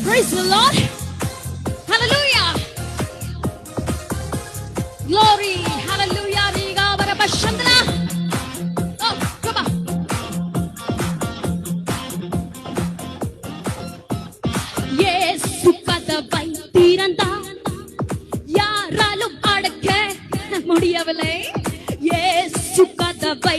Praise the Lord. Hallelujah. Glory. Hallelujah. Riga Barabashandra. Oh, come on. Yesu கதவை திறந்தார், யாராலும் அடக்க முடியவில்லை. இயேசு கதவை